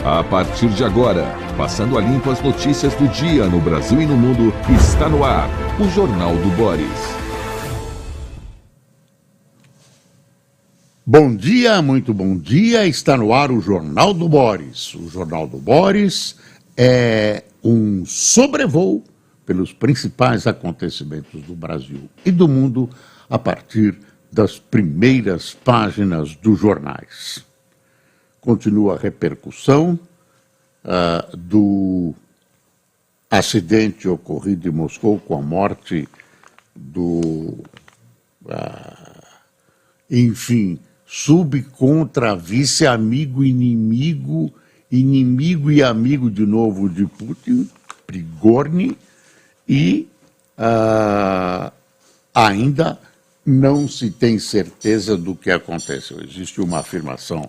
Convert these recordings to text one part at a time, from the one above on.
A partir de agora, passando a limpo as notícias do dia no Brasil e no mundo, está no ar o Jornal do Boris. Bom dia, muito bom dia, está no ar o Jornal do Boris. O Jornal do Boris é um sobrevoo pelos principais acontecimentos do Brasil e do mundo a partir das primeiras páginas dos jornais. Continua a repercussão do acidente ocorrido em Moscou com a morte do, subcontra vice, amigo, inimigo e amigo de novo de Putin, Prigorny, e ainda não se tem certeza do que aconteceu. Existe uma afirmação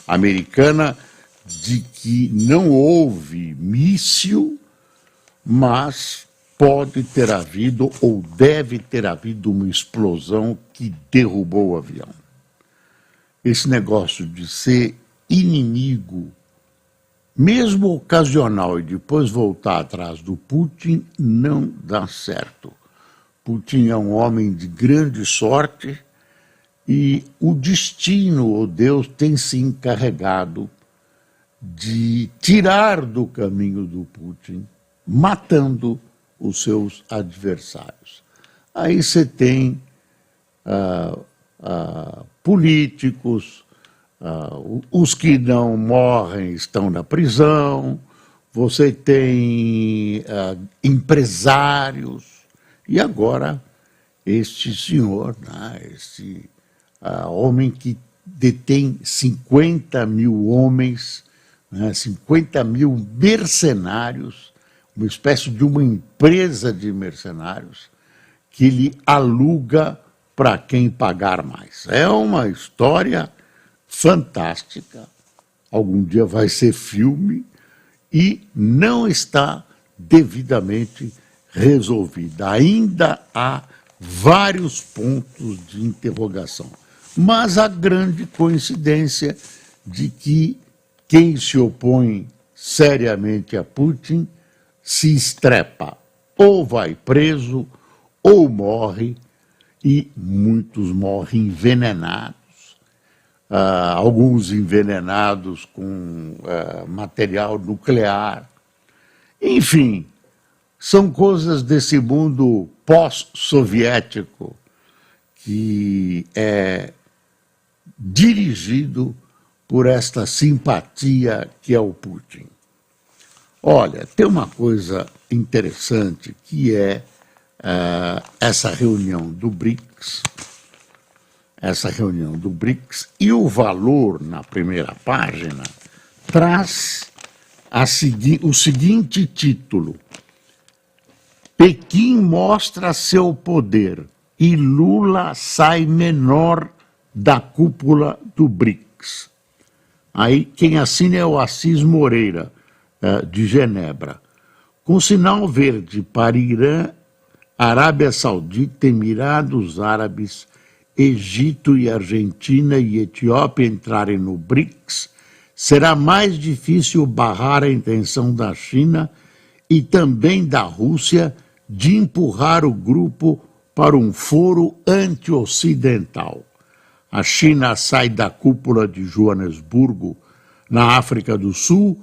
americana de que não houve míssil, mas pode ter havido ou deve ter havido uma explosão que derrubou o avião. Esse negócio de ser inimigo, mesmo ocasional, e depois voltar atrás do Putin, não dá certo. Putin é um homem de grande sorte e o destino, ou Deus, tem se encarregado de tirar do caminho do Putin, matando os seus adversários. Aí você tem políticos, os que não morrem estão na prisão, você tem empresários, e agora este senhor, este homem que detém 50 mil homens, 50 mil mercenários, uma espécie de uma empresa de mercenários que ele aluga para quem pagar mais. É uma história fantástica, algum dia vai ser filme e não está devidamente resolvida. Ainda há vários pontos de interrogação. Mas a grande coincidência de que quem se opõe seriamente a Putin se estrepa, ou vai preso, ou morre, e muitos morrem envenenados, alguns envenenados com material nuclear. Enfim, são coisas desse mundo pós-soviético que é dirigido por esta simpatia que é o Putin. Olha, tem uma coisa interessante que é essa reunião do BRICS, e o Valor, na primeira página, traz o seguinte título: Pequim mostra seu poder e Lula sai menor da cúpula do BRICS. Aí quem assina é o Assis Moreira, de Genebra. Com sinal verde para Irã, Arábia Saudita, Emirados Árabes, Egito e Argentina e Etiópia entrarem no BRICS, será mais difícil barrar a intenção da China e também da Rússia de empurrar o grupo para um foro anti-ocidental. A China sai da cúpula de Joanesburgo, na África do Sul,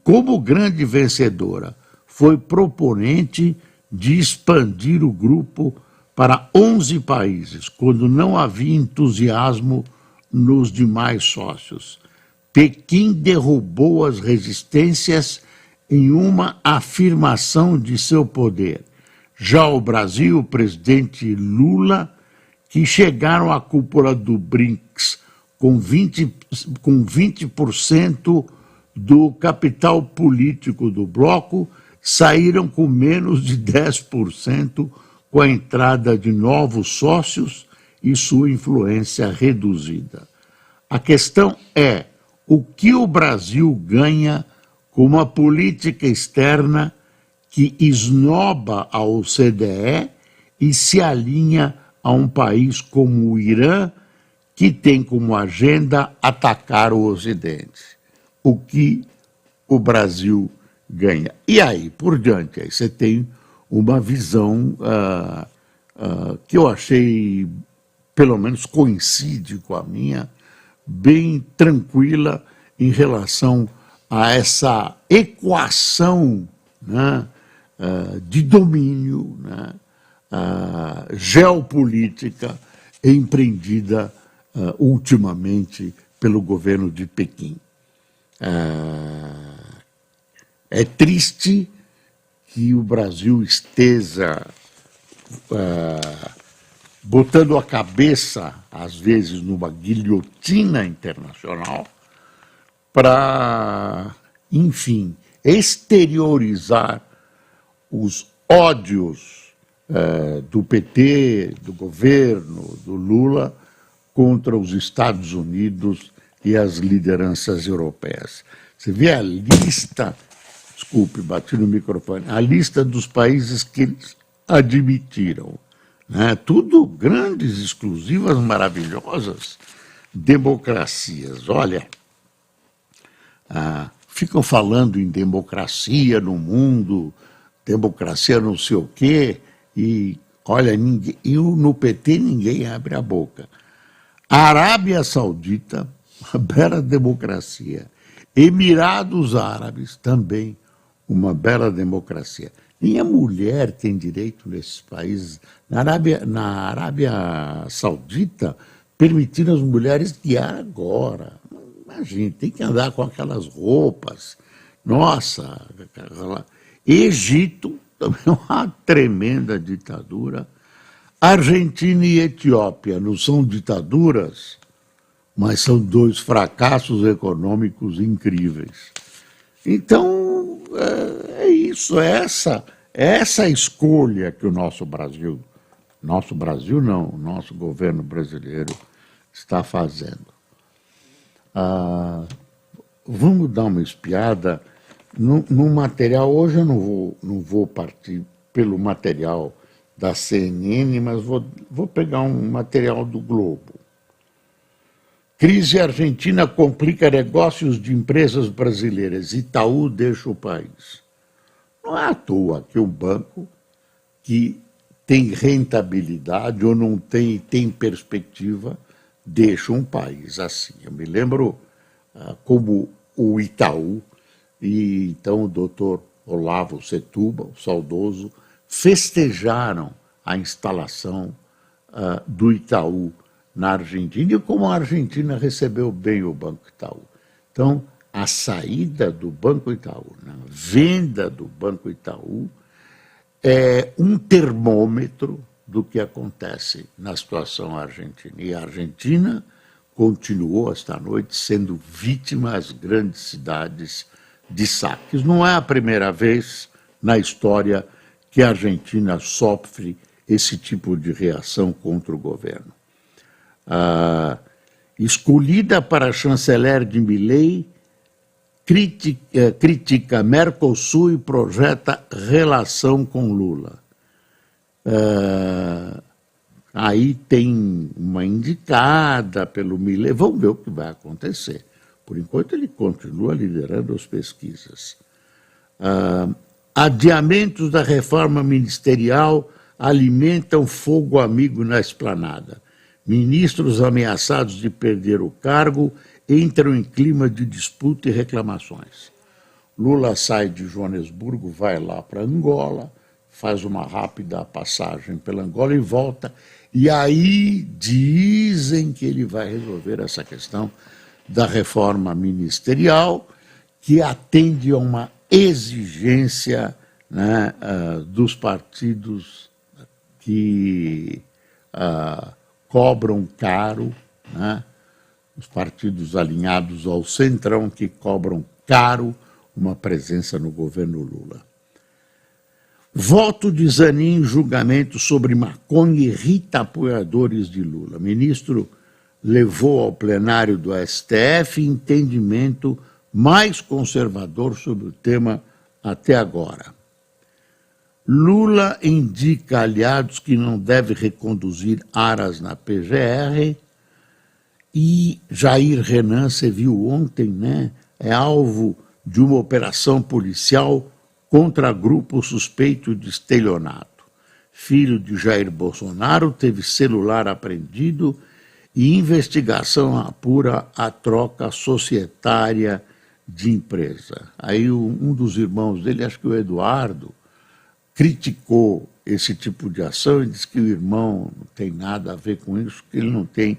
como grande vencedora. Foi proponente de expandir o grupo para 11 países, quando não havia entusiasmo nos demais sócios. Pequim derrubou as resistências em uma afirmação de seu poder. Já o Brasil, o presidente Lula, que chegaram à cúpula do BRICS com 20% do capital político do bloco, saíram com menos de 10% com a entrada de novos sócios e sua influência reduzida. A questão é o que o Brasil ganha com uma política externa que esnoba a OCDE e se alinha a um país como o Irã, que tem como agenda atacar o Ocidente. O que o Brasil ganha. E aí, por diante, aí você tem uma visão que eu achei, pelo menos coincide com a minha, bem tranquila em relação a essa equação, né, de domínio, né, geopolítica empreendida ultimamente pelo governo de Pequim. É triste que o Brasil esteja botando a cabeça, às vezes, numa guilhotina internacional para, enfim, exteriorizar os ódios do PT, do governo, do Lula, contra os Estados Unidos e as lideranças europeias. Você vê a lista, desculpe, bati no microfone, a lista dos países que eles admitiram, né? Tudo grandes, exclusivas, maravilhosas democracias. Olha, ficam falando em democracia no mundo, democracia não sei o quê, e olha, no PT ninguém abre a boca. A Arábia Saudita, uma bela democracia. Emirados Árabes, também uma bela democracia. Nem a mulher tem direito nesses países. Na Arábia Saudita, permitiram as mulheres guiar agora. Imagina, tem que andar com aquelas roupas. Nossa, Egito, também é uma tremenda ditadura. Argentina e Etiópia não são ditaduras, mas são dois fracassos econômicos incríveis. Então, é isso, é essa escolha que o nosso Brasil não, o nosso governo brasileiro está fazendo. Vamos dar uma espiada no material. Hoje eu não vou partir pelo material da CNN, mas vou pegar um material do Globo. Crise argentina complica negócios de empresas brasileiras. Itaú deixa o país. Não é à toa que um banco que tem rentabilidade ou não tem perspectiva deixa um país assim. Eu me lembro como o Itaú e então o doutor Olavo Setúbal, o saudoso, festejaram a instalação do Itaú na Argentina e como a Argentina recebeu bem o Banco Itaú. Então, a saída do Banco Itaú, a venda do Banco Itaú, é um termômetro do que acontece na situação argentina. E a Argentina continuou esta noite sendo vítima às grandes cidades de saques. Não é a primeira vez na história que a Argentina sofre esse tipo de reação contra o governo. Escolhida para chanceler de Milei, critica Mercosul e projeta relação com Lula. Aí tem uma indicada pelo Milei, vamos ver o que vai acontecer. Por enquanto ele continua liderando as pesquisas. Adiamentos da reforma ministerial alimentam fogo amigo na esplanada. Ministros ameaçados de perder o cargo entram em clima de disputa e reclamações. Lula sai de Joanesburgo, vai lá para Angola, faz uma rápida passagem pela Angola e volta. E aí dizem que ele vai resolver essa questão da reforma ministerial, que atende a uma exigência, né, dos partidos que cobram caro, né, os partidos alinhados ao Centrão que cobram caro uma presença no governo Lula. Voto de Zanin em julgamento sobre maconha irrita apoiadores de Lula. Ministro levou ao plenário do STF entendimento mais conservador sobre o tema até agora. Lula indica aliados que não deve reconduzir Aras na PGR e Jair Renan, você viu ontem, né? É alvo de uma operação policial contra grupo suspeito de estelionato. Filho de Jair Bolsonaro teve celular apreendido e investigação apura a troca societária de empresa. Aí um dos irmãos dele, acho que o Eduardo, criticou esse tipo de ação e disse que o irmão não tem nada a ver com isso, que ele não tem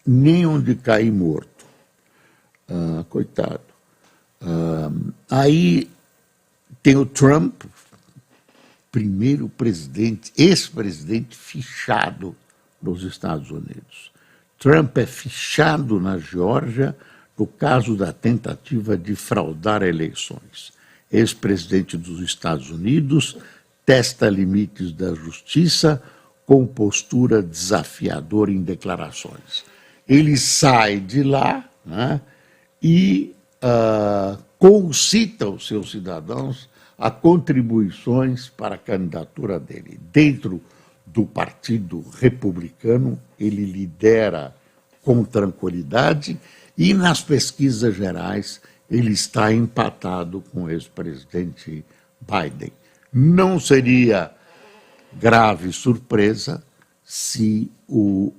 nem onde cair morto. Coitado. Aí tem o Trump, primeiro presidente, ex-presidente fichado nos Estados Unidos. Trump é fichado na Geórgia no caso da tentativa de fraudar eleições. Ex-presidente dos Estados Unidos testa limites da justiça com postura desafiadora em declarações. Ele sai de lá, né, e concita os seus cidadãos a contribuições para a candidatura dele. Dentro do Partido Republicano, ele lidera com tranquilidade e nas pesquisas gerais ele está empatado com o ex-presidente Biden. Não seria grave surpresa se o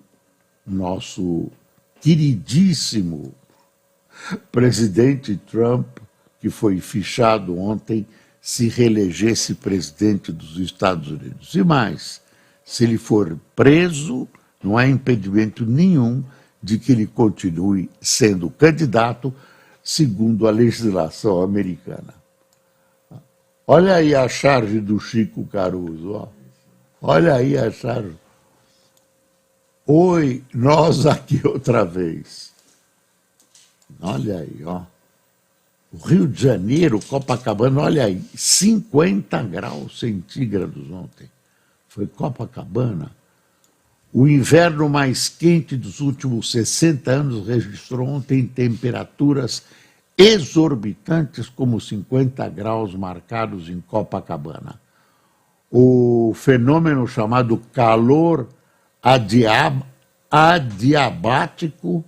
nosso queridíssimo presidente Trump, que foi fichado ontem, se reelegesse presidente dos Estados Unidos. E mais, se ele for preso, não há impedimento nenhum de que ele continue sendo candidato segundo a legislação americana. Olha aí a charge do Chico Caruso, ó. Olha aí a charge. Oi, nós aqui outra vez. Olha aí, ó. O Rio de Janeiro, Copacabana, olha aí, 50 graus centígrados ontem. Foi Copacabana. O inverno mais quente dos últimos 60 anos registrou ontem temperaturas exorbitantes, como 50 graus marcados em Copacabana. O fenômeno chamado calor adiabático.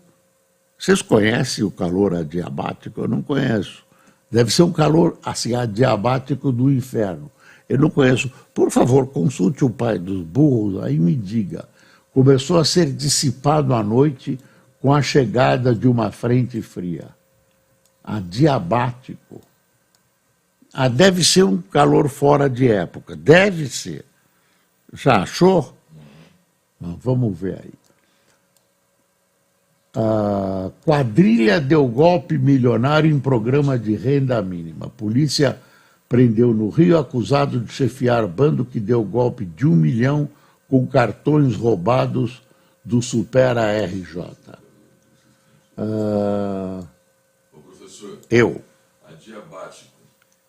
Vocês conhecem o calor adiabático? Eu não conheço. Deve ser um calor assim, adiabático do inferno. Eu não conheço. Por favor, consulte o pai dos burros, aí me diga. Começou a ser dissipado à noite com a chegada de uma frente fria. Adiabático. Deve ser um calor fora de época. Deve ser. Já achou? Vamos ver aí. A quadrilha deu golpe milionário em programa de renda mínima. A polícia prendeu no Rio acusado de chefiar bando que deu golpe de 1 milhão com cartões roubados do Supera RJ. Ô, professor, adiabático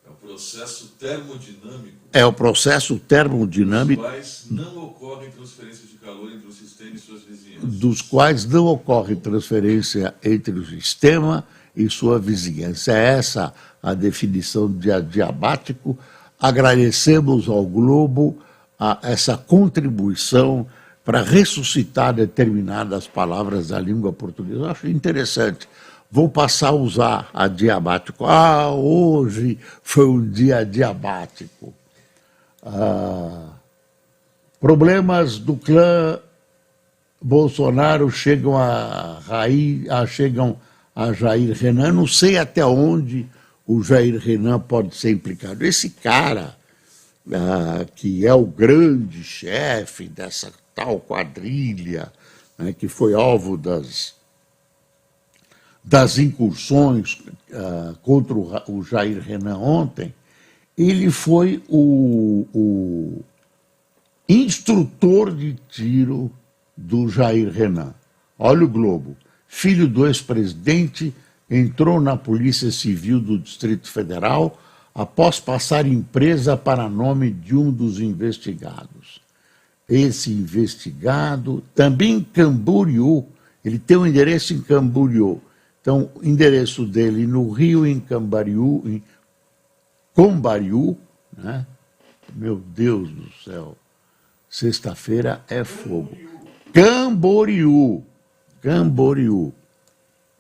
é o processo termodinâmico. É o processo termodinâmico. Dos quais não ocorrem transferências de calor entre o sistema e suas vizinhanças. Dos quais não ocorre transferência entre o sistema e sua vizinhança. É essa a definição de adiabático. Agradecemos ao Globo essa contribuição para ressuscitar determinadas palavras da língua portuguesa. Eu acho interessante. Vou passar a usar adiabático. Hoje foi um dia adiabático. Problemas do clã Bolsonaro chegam a Jair Renan. Não sei até onde o Jair Renan pode ser implicado. Esse cara, que é o grande chefe dessa tal quadrilha, né, que foi alvo das incursões contra o Jair Renan ontem, ele foi o instrutor de tiro do Jair Renan. Olha o Globo. Filho do ex-presidente entrou na Polícia Civil do Distrito Federal após passar empresa para nome de um dos investigados. Esse investigado, também em Camboriú, ele tem um endereço em Camboriú. Então, o endereço dele no Rio, em Camboriú, né? Meu Deus do céu, sexta-feira é fogo. Camboriú.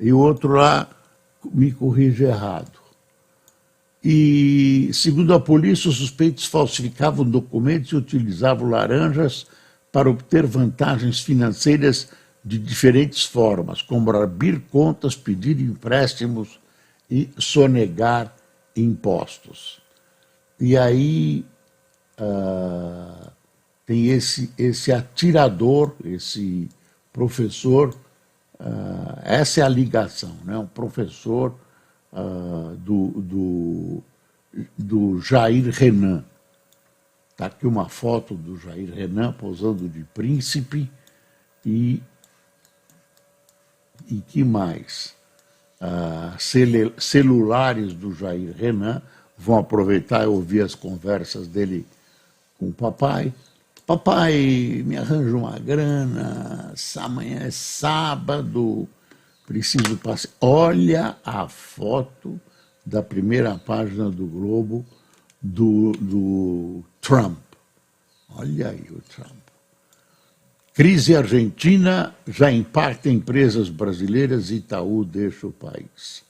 E o outro lá me corrige errado. E, segundo a polícia, os suspeitos falsificavam documentos e utilizavam laranjas para obter vantagens financeiras de diferentes formas, como abrir contas, pedir empréstimos e sonegar impostos. E aí tem esse atirador, esse professor, essa é a ligação, né? Um professor do Jair Renan. Está aqui uma foto do Jair Renan posando de príncipe e que mais? Celulares do Jair Renan, vão aproveitar e ouvir as conversas dele com o papai. Papai, me arranja uma grana, amanhã é sábado, preciso passar. Olha a foto da primeira página do Globo do Trump. Olha aí o Trump. Crise argentina já impacta empresas brasileiras, Itaú deixa o país.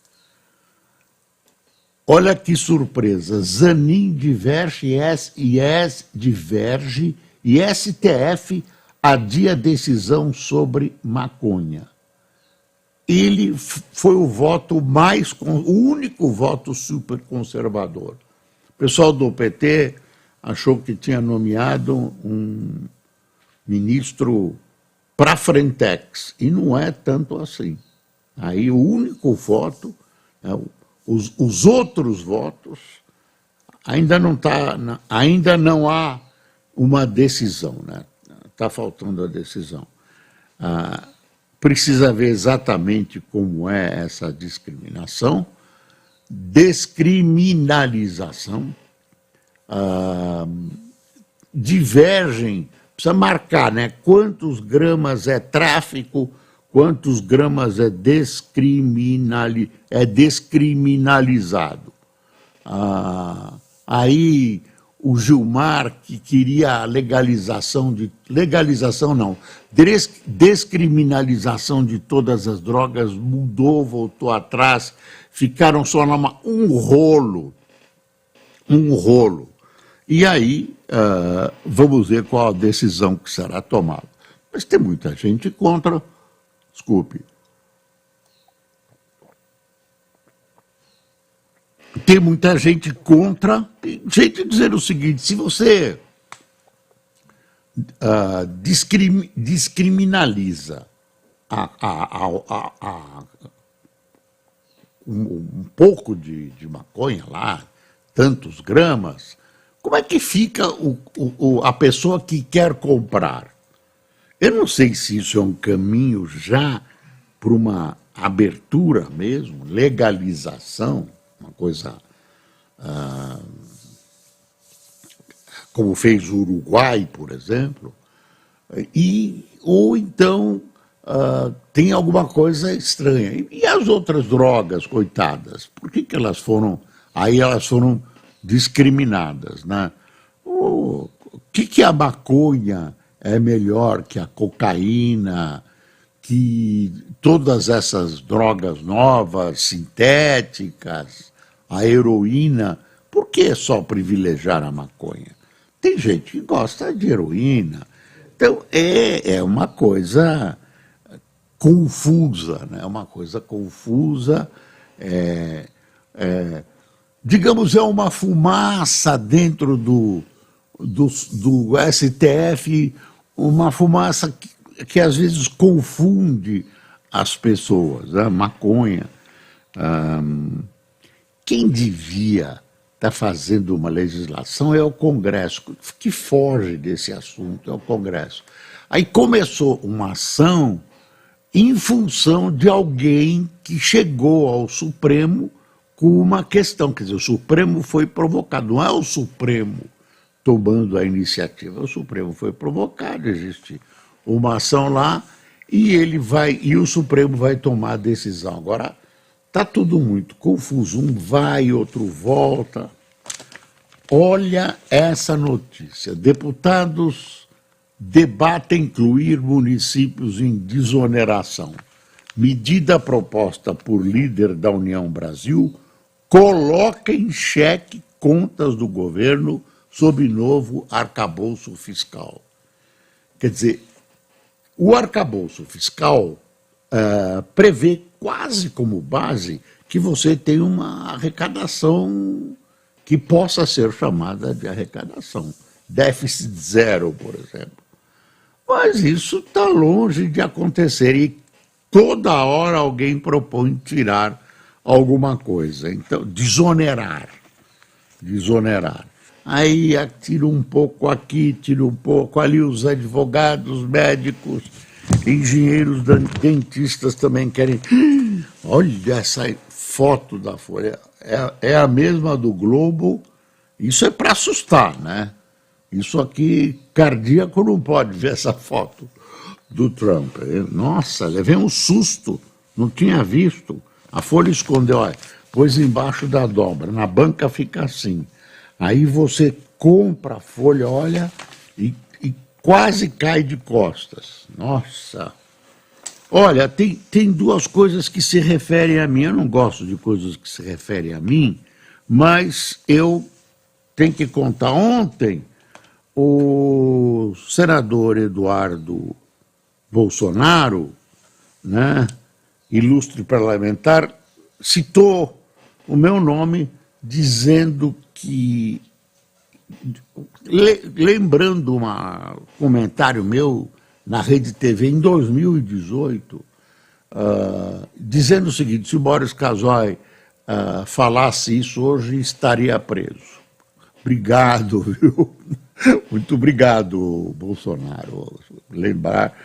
Olha que surpresa, Zanin diverge e STF adia decisão sobre maconha. Ele foi o voto o único voto super conservador. O pessoal do PT achou que tinha nomeado um ministro para Frentex, e não é tanto assim. Aí o único voto, os outros votos, ainda não há uma decisão, né? Está faltando a decisão. Precisa ver exatamente como é essa discriminação, descriminalização, divergem, precisa marcar, né? Quantos gramas é tráfico, quantos gramas é descriminalizado. Aí o Gilmar, que queria a descriminalização de todas as drogas, mudou, voltou atrás, ficaram só um rolo. E aí, vamos ver qual a decisão que será tomada. Mas tem muita gente contra, desculpe. Tem muita gente contra, tem gente dizendo o seguinte: se você descriminaliza um pouco de maconha lá, tantos gramas, como é que fica a pessoa que quer comprar? Eu não sei se isso é um caminho já para uma abertura mesmo, legalização, uma coisa como fez o Uruguai, por exemplo, ou então tem alguma coisa estranha. E as outras drogas, coitadas, por que elas foram discriminadas, né? O que a maconha é melhor que a cocaína, que todas essas drogas novas, sintéticas, a heroína, por que só privilegiar a maconha? Tem gente que gosta de heroína. Então, é uma coisa confusa, né? É uma coisa confusa, digamos, é uma fumaça dentro do STF, uma fumaça que às vezes confunde as pessoas, né? Maconha. Quem devia estar fazendo uma legislação é o Congresso, que foge desse assunto, é o Congresso. Aí começou uma ação em função de alguém que chegou ao Supremo com uma questão, quer dizer, o Supremo foi provocado, não é o Supremo tomando a iniciativa, o Supremo foi provocado, existe uma ação lá e o Supremo vai tomar a decisão. Agora, está tudo muito confuso, um vai, outro volta. Olha essa notícia, deputados debatem incluir municípios em desoneração. Medida proposta por líder da União Brasil coloca em xeque contas do governo sob novo arcabouço fiscal. Quer dizer, o arcabouço fiscal prevê quase como base que você tem uma arrecadação que possa ser chamada de arrecadação. Déficit zero, por exemplo. Mas isso está longe de acontecer e toda hora alguém propõe tirar alguma coisa. Então, desonerar. Aí tira um pouco aqui, tira um pouco ali, os advogados, médicos, engenheiros, dentistas também querem. Olha essa foto da Folha, é a mesma do Globo, isso é para assustar, né? Isso aqui, cardíaco não pode ver essa foto do Trump. Nossa, levei um susto, não tinha visto. A Folha escondeu, olha, pôs embaixo da dobra, na banca fica assim. Aí você compra a Folha, olha, e quase cai de costas. Nossa! Olha, tem duas coisas que se referem a mim. Eu não gosto de coisas que se referem a mim, mas eu tenho que contar. Ontem, o senador Eduardo Bolsonaro, né, ilustre parlamentar, citou o meu nome dizendo que, lembrando um comentário meu na Rede TV em 2018, dizendo o seguinte: se o Boris Casoy falasse isso hoje, estaria preso. Obrigado, viu? Muito obrigado, Bolsonaro. Lembrar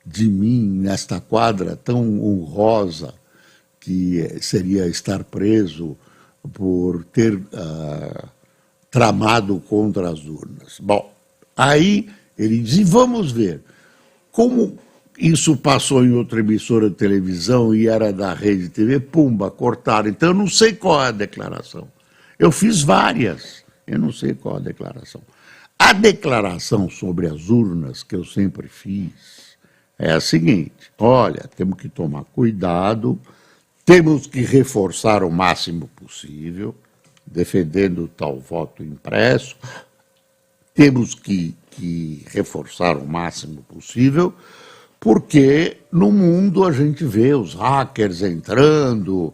de mim nesta quadra tão honrosa que seria estar preso por ter tramado contra as urnas. Bom, aí ele diz, e vamos ver, como isso passou em outra emissora de televisão e era da Rede TV, pumba, cortaram. Então eu não sei qual é a declaração. Eu fiz várias, eu não sei qual é a declaração. A declaração sobre as urnas que eu sempre fiz é a seguinte: olha, temos que tomar cuidado, temos que reforçar o máximo possível, defendendo o tal voto impresso, temos que reforçar o máximo possível, porque no mundo a gente vê os hackers entrando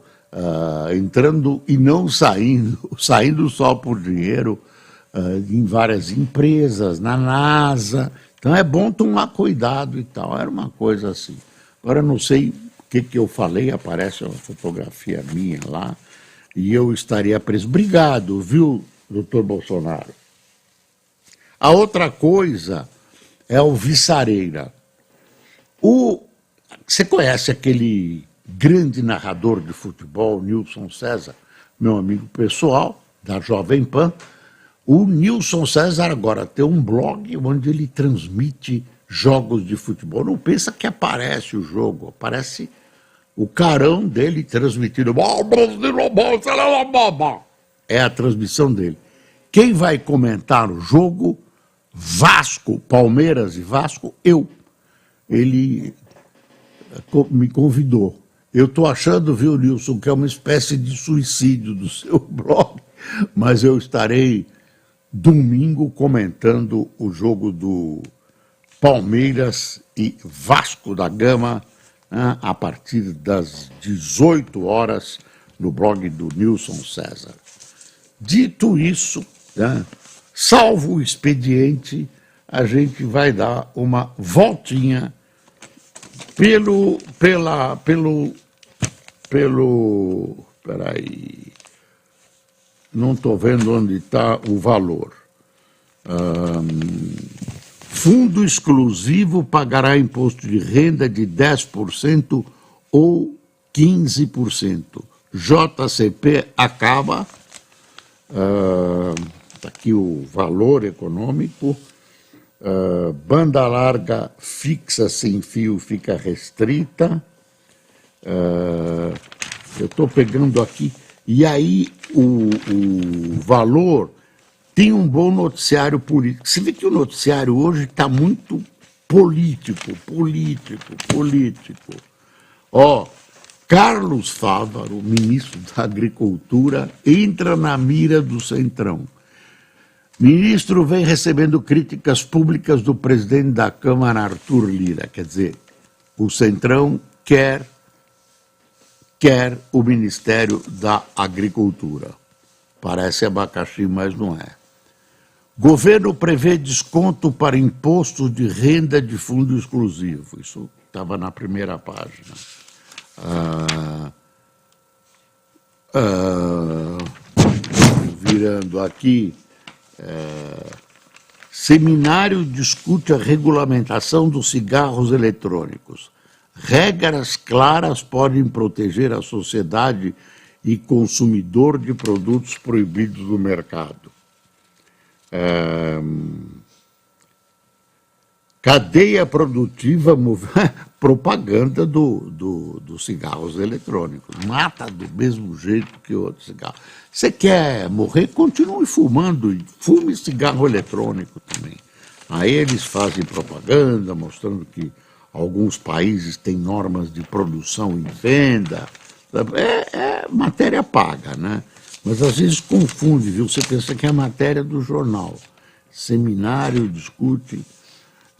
e não saindo, saindo só por dinheiro em várias empresas, na NASA. Então é bom tomar cuidado e tal, era uma coisa assim. Agora não sei o que eu falei, aparece uma fotografia minha lá, e eu estaria preso. Obrigado, viu, doutor Bolsonaro? A outra coisa é o Vissareira. Você conhece aquele grande narrador de futebol, Nilson César, meu amigo pessoal, da Jovem Pan? O Nilson César agora tem um blog onde ele transmite jogos de futebol. Não pensa que aparece o jogo, aparece o carão dele transmitindo. É a transmissão dele. Quem vai comentar o jogo? Vasco, Palmeiras e Vasco, eu. Ele me convidou. Eu estou achando, viu, Nilson, que é uma espécie de suicídio do seu blog, mas eu estarei domingo comentando o jogo do Palmeiras e Vasco da Gama, né, a partir das 18 horas no blog do Nilson César. Dito isso, né, salvo o expediente, a gente vai dar uma voltinha peraí, não estou vendo onde está o valor. Fundo exclusivo pagará imposto de renda de 10% ou 15%. JCP acaba, está aqui o valor econômico, banda larga fixa sem fio fica restrita, eu estou pegando aqui, e aí o valor tem um bom noticiário político. Você vê que o noticiário hoje está muito político. Ó, Carlos Fávaro, ministro da Agricultura, entra na mira do Centrão. Ministro vem recebendo críticas públicas do presidente da Câmara, Arthur Lira. Quer dizer, o Centrão quer o Ministério da Agricultura. Parece abacaxi, mas não é. Governo prevê desconto para imposto de renda de fundo exclusivo. Isso estava na primeira página. Virando aqui, seminário discute a regulamentação dos cigarros eletrônicos. Regras claras podem proteger a sociedade e consumidor de produtos proibidos do mercado. Cadeia produtiva, propaganda dos cigarros eletrônicos. Mata do mesmo jeito que outro cigarro. Você quer morrer? Continue fumando e fume cigarro eletrônico também. Aí eles fazem propaganda mostrando que alguns países têm normas de produção e venda. É matéria paga, né? Mas às vezes confunde, viu? Você pensa que é matéria do jornal. Seminário discute.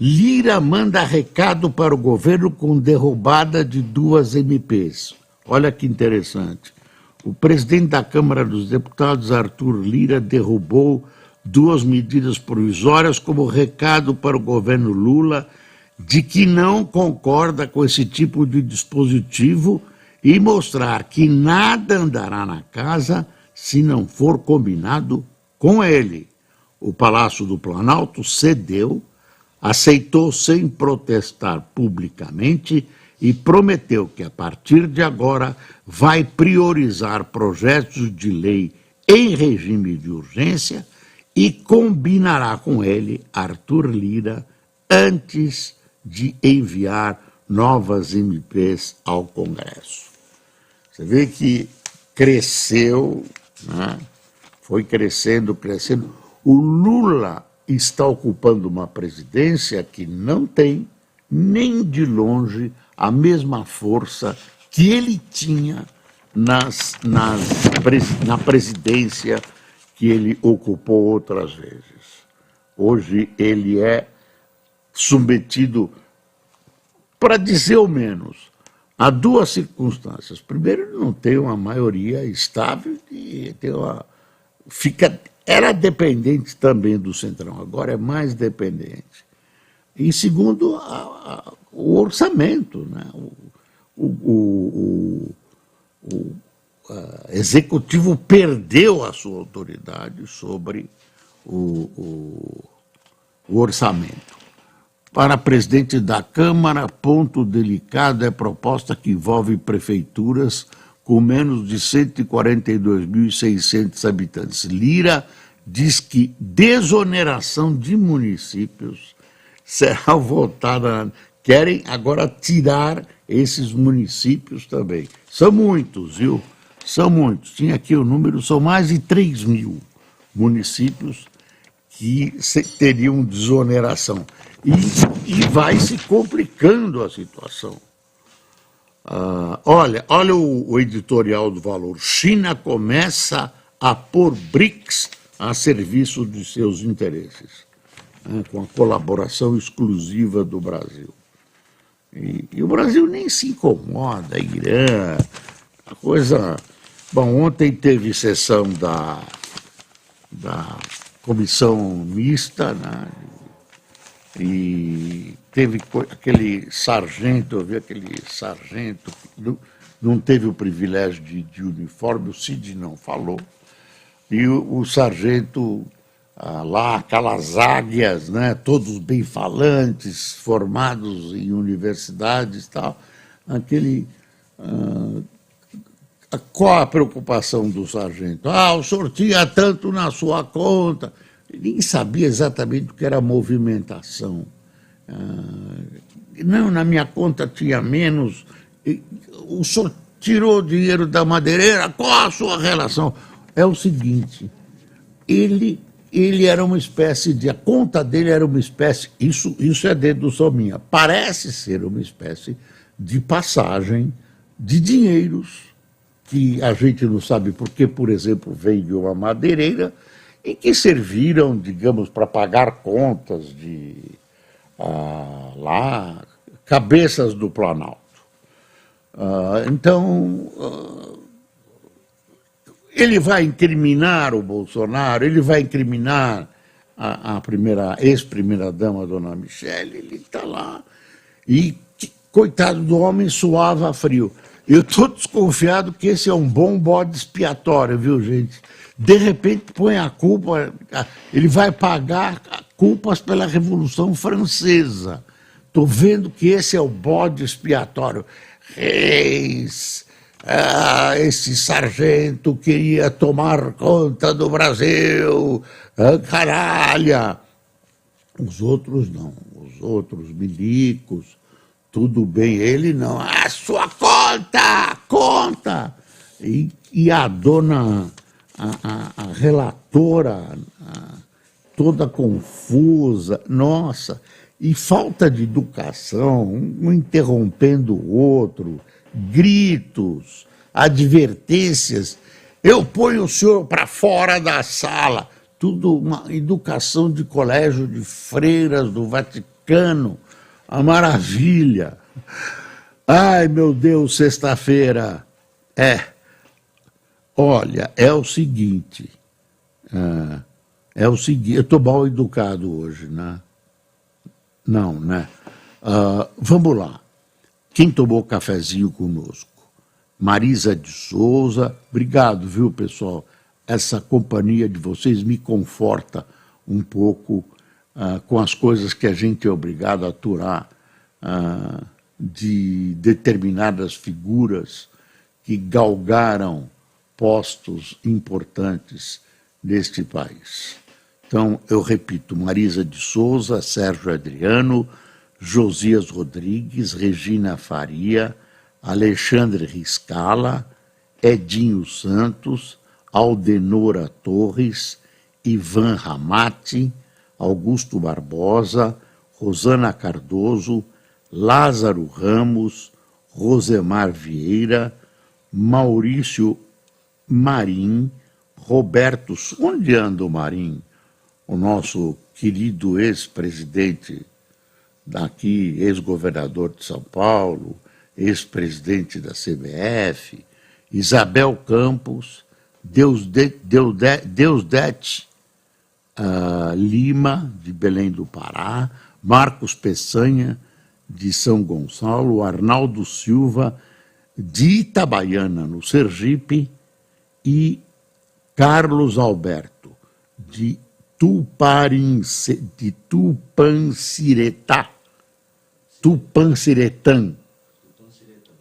Lira manda recado para o governo com derrubada de 2 MPs. Olha que interessante. O presidente da Câmara dos Deputados, Arthur Lira, derrubou 2 medidas provisórias como recado para o governo Lula de que não concorda com esse tipo de dispositivo e mostrar que nada andará na casa se não for combinado com ele. O Palácio do Planalto cedeu, aceitou sem protestar publicamente e prometeu que, a partir de agora, vai priorizar projetos de lei em regime de urgência e combinará com ele, Arthur Lira, antes de enviar novas MPs ao Congresso. Você vê que cresceu, né? Foi crescendo. O Lula está ocupando uma presidência que não tem nem de longe a mesma força que ele tinha na presidência que ele ocupou outras vezes. Hoje ele é submetido, para dizer o menos, a 2 circunstâncias. Primeiro, ele não tem uma maioria estável e era dependente também do Centrão, agora é mais dependente. E segundo, o orçamento, né? O executivo perdeu a sua autoridade sobre o orçamento. Para presidente da Câmara, ponto delicado é proposta que envolve prefeituras com menos de 142.600 habitantes. Lira diz que desoneração de municípios será votada. Querem agora tirar esses municípios também. São muitos, viu? São muitos. Tinha aqui o número, são mais de 3.000 municípios que teriam desoneração. E vai se complicando a situação. Olha o editorial do Valor. China começa a pôr BRICS a serviço de seus interesses, né, com a colaboração exclusiva do Brasil. E o Brasil nem se incomoda, Irã, a coisa... Bom, ontem teve sessão da comissão mista, né, e teve aquele sargento, eu vi aquele sargento, que não teve o privilégio de uniforme, o Cid não falou, e o sargento lá, aquelas águias, né, todos bem falantes, formados em universidades e tal, qual a preocupação do sargento? O senhor tinha tanto na sua conta. Ninguém sabia exatamente o que era movimentação. Não, na minha conta tinha menos. O senhor tirou dinheiro da madeireira, qual a sua relação? É o seguinte, ele era uma espécie de... A conta dele era uma espécie... Isso é dedução minha. Parece ser uma espécie de passagem de dinheiros que a gente não sabe por que, por exemplo, veio de uma madeireira e que serviram, digamos, para pagar contas de lá, cabeças do Planalto. Então, ele vai incriminar o Bolsonaro, ele vai incriminar a ex-primeira-dama, dona Michele, ele está lá. E, coitado do homem, suava frio. Eu estou desconfiado que esse é um bom bode expiatório, viu, gente? De repente põe a culpa, ele vai pagar culpas pela Revolução Francesa. Estou vendo que esse é o bode expiatório. Reis, esse sargento queria tomar conta do Brasil, caralha. Os outros não, os outros milicos, tudo bem, ele não. A sua conta! E a dona, a relatora, toda confusa, nossa, e falta de educação, um interrompendo o outro, gritos, advertências, eu ponho o senhor para fora da sala, tudo uma educação de colégio de freiras do Vaticano, a maravilha. Ai, meu Deus, sexta-feira. Olha, é o seguinte, eu estou mal educado hoje, né? Não, né? Vamos lá. Quem tomou cafezinho conosco? Marisa de Souza. Obrigado, viu, pessoal? Essa companhia de vocês me conforta um pouco com as coisas que a gente é obrigado a aturar de determinadas figuras que galgaram postos importantes neste país. Então, eu repito, Marisa de Souza, Sérgio Adriano, Josias Rodrigues, Regina Faria, Alexandre Riscala, Edinho Santos, Aldenora Torres, Ivan Ramati, Augusto Barbosa, Rosana Cardoso, Lázaro Ramos, Rosemar Vieira, Maurício Marim, Roberto... Onde anda o Marim? O nosso querido ex-presidente daqui, ex-governador de São Paulo, ex-presidente da CBF, Isabel Campos, Deusdete Lima, de Belém do Pará, Marcos Peçanha, de São Gonçalo, Arnaldo Silva, de Itabaiana, no Sergipe, e Carlos Alberto, de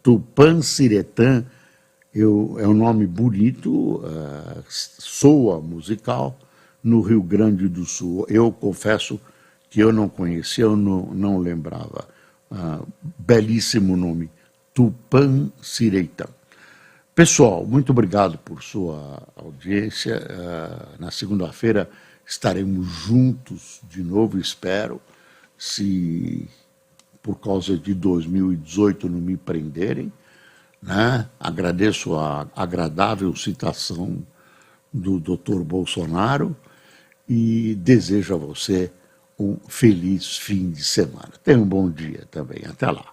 Tupanciretã, é um nome bonito, soa musical, no Rio Grande do Sul. Eu confesso que eu não conhecia, eu não lembrava. Belíssimo nome, Tupanciretã. Pessoal, muito obrigado por sua audiência. Na segunda-feira estaremos juntos de novo, espero, se por causa de 2018 não me prenderem, né? Agradeço a agradável citação do Dr. Bolsonaro e desejo a você um feliz fim de semana. Tenha um bom dia também. Até lá.